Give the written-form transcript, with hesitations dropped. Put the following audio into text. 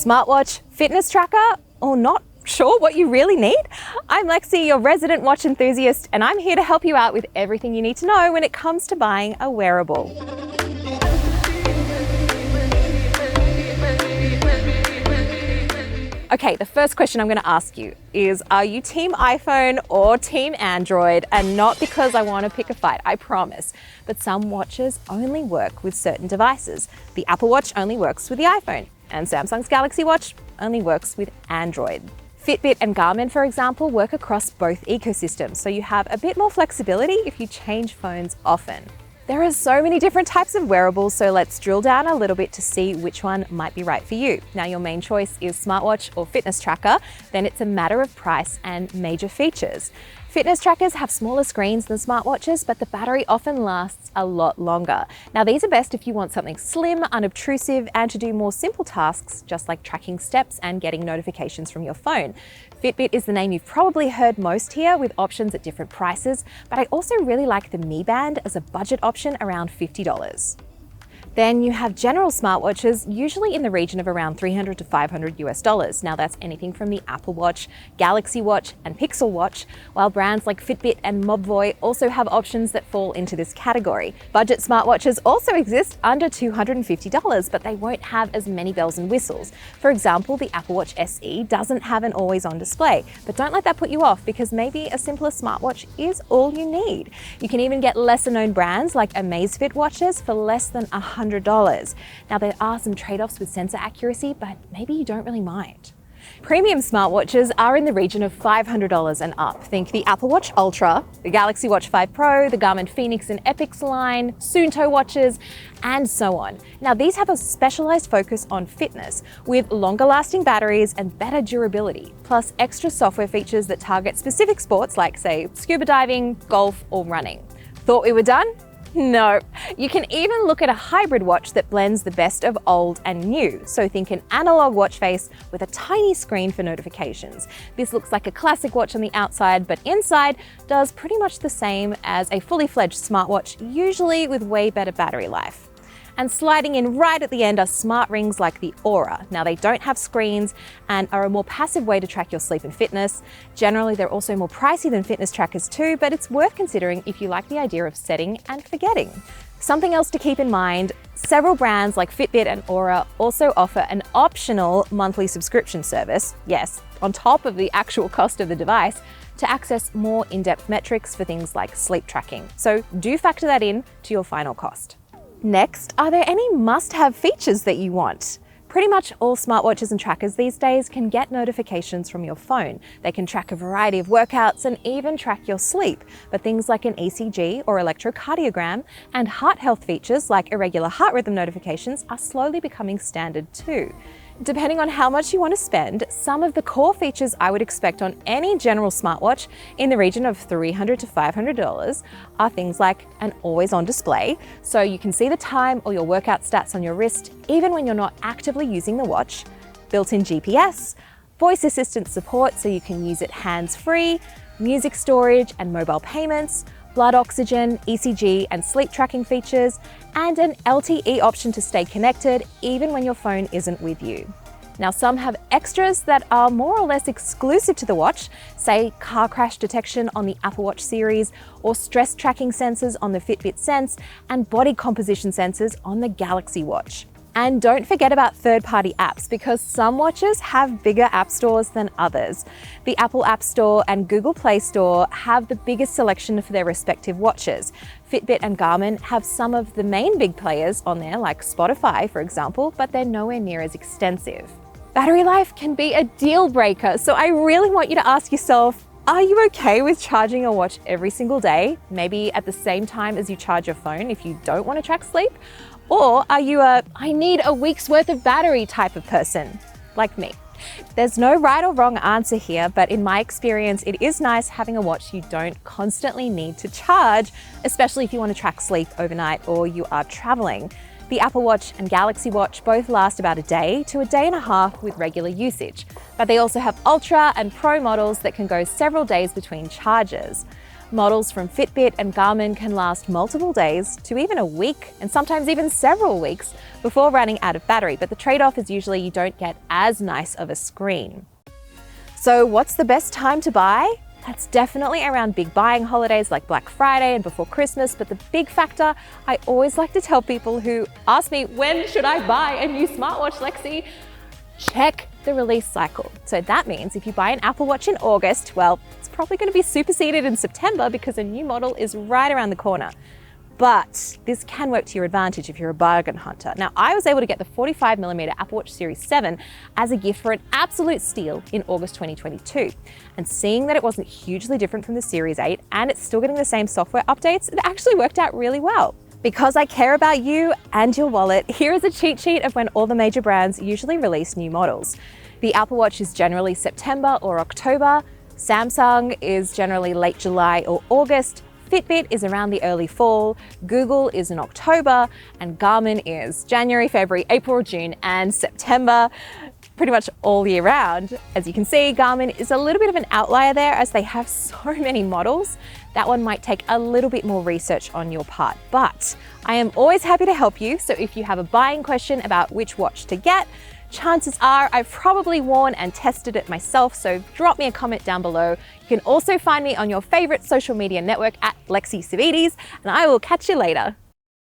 Smartwatch, fitness tracker, or not sure what you really need? I'm Lexy, your resident watch enthusiast, and I'm here to help you out with everything you need to know when it comes to buying a wearable. Okay, the first question I'm going to ask you is, are you team iPhone or team Android? And not because I want to pick a fight, I promise. But some watches only work with certain devices. The Apple Watch only works with the iPhone, and Samsung's Galaxy Watch only works with Android. Fitbit and Garmin, for example, work across both ecosystems, so you have a bit more flexibility if you change phones often. There are so many different types of wearables, so let's drill down a little bit to see which one might be right for you. Now, your main choice is smartwatch or fitness tracker, then it's a matter of price and major features. Fitness trackers have smaller screens than smartwatches, but the battery often lasts a lot longer. Now, these are best if you want something slim, unobtrusive, and to do more simple tasks, just like tracking steps and getting notifications from your phone. Fitbit is the name you've probably heard most here, with options at different prices, but I also really like the Mi Band as a budget option around $50. Then you have general smartwatches, usually in the region of around $300 to $500 US. Now that's anything from the Apple Watch, Galaxy Watch, and Pixel Watch, while brands like Fitbit and Mobvoi also have options that fall into this category. Budget smartwatches also exist under $250, but they won't have as many bells and whistles. For example, the Apple Watch SE doesn't have an always-on display, but don't let that put you off, because maybe a simpler smartwatch is all you need. You can even get lesser-known brands like Amazfit watches for less than $100. Now, there are some trade-offs with sensor accuracy, but maybe you don't really mind. Premium smartwatches are in the region of $500 and up. Think the Apple Watch Ultra, the Galaxy Watch 5 Pro, the Garmin Fenix and Epix line, Suunto watches, and so on. Now, these have a specialized focus on fitness, with longer lasting batteries and better durability, plus extra software features that target specific sports like, say, scuba diving, golf, or running. Thought we were done? No, you can even look at a hybrid watch that blends the best of old and new. So think an analog watch face with a tiny screen for notifications. This looks like a classic watch on the outside, but inside does pretty much the same as a fully fledged smartwatch, usually with way better battery life. And sliding in right at the end are smart rings like the Aura. Now, they don't have screens and are a more passive way to track your sleep and fitness. Generally, they're also more pricey than fitness trackers too, but it's worth considering if you like the idea of setting and forgetting. Something else to keep in mind, several brands like Fitbit and Aura also offer an optional monthly subscription service, yes, on top of the actual cost of the device, to access more in-depth metrics for things like sleep tracking. So do factor that in to your final cost. Next, are there any must-have features that you want? Pretty much all smartwatches and trackers these days can get notifications from your phone. They can track a variety of workouts and even track your sleep. But things like an ECG or electrocardiogram and heart health features like irregular heart rhythm notifications are slowly becoming standard too. Depending on how much you want to spend, some of the core features I would expect on any general smartwatch in the region of $300 to $500 are things like an always-on display, so you can see the time or your workout stats on your wrist even when you're not actively using the watch, built-in GPS, voice assistant support so you can use it hands-free, music storage and mobile payments, blood oxygen, ECG and sleep tracking features, and an LTE option to stay connected even when your phone isn't with you. Now, some have extras that are more or less exclusive to the watch, say car crash detection on the Apple Watch series, or stress tracking sensors on the Fitbit Sense, and body composition sensors on the Galaxy Watch. And don't forget about third-party apps, because some watches have bigger app stores than others. The Apple App Store and Google Play Store have the biggest selection for their respective watches. Fitbit and Garmin have some of the main big players on there, like Spotify, for example, but they're nowhere near as extensive. Battery life can be a deal breaker, so I really want you to ask yourself, are you okay with charging a watch every single day, maybe at the same time as you charge your phone if you don't want to track sleep? Or are you a, I need a week's worth of battery type of person, like me? There's no right or wrong answer here, but in my experience, it is nice having a watch you don't constantly need to charge, especially if you want to track sleep overnight or you are traveling. The Apple Watch and Galaxy Watch both last about a day to a day and a half with regular usage, but they also have Ultra and Pro models that can go several days between charges. Models from Fitbit and Garmin can last multiple days to even a week, and sometimes even several weeks before running out of battery, but the trade-off is usually you don't get as nice of a screen. So what's the best time to buy? That's definitely around big buying holidays like Black Friday and before Christmas, but the big factor I always like to tell people who ask me, when should I buy a new smartwatch, Lexi? Check the release cycle. So that means if you buy an Apple Watch in August, well, it's probably going to be superseded in September because a new model is right around the corner. But this can work to your advantage if you're a bargain hunter. Now, I was able to get the 45mm Apple Watch Series 7 as a gift for an absolute steal in August 2022. And seeing that it wasn't hugely different from the Series 8 and it's still getting the same software updates, it actually worked out really well. Because I care about you and your wallet, here is a cheat sheet of when all the major brands usually release new models. The Apple Watch is generally September or October, Samsung is generally late July or August, Fitbit is around the early fall, Google is in October, and Garmin is January, February, April, June, and September, pretty much all year round. As you can see, Garmin is a little bit of an outlier there as they have so many models. That one might take a little bit more research on your part, but I am always happy to help you. So if you have a buying question about which watch to get, chances are I've probably worn and tested it myself, so drop me a comment down below. You can also find me on your favorite social media network at Lexy Savvides, and I will catch you later.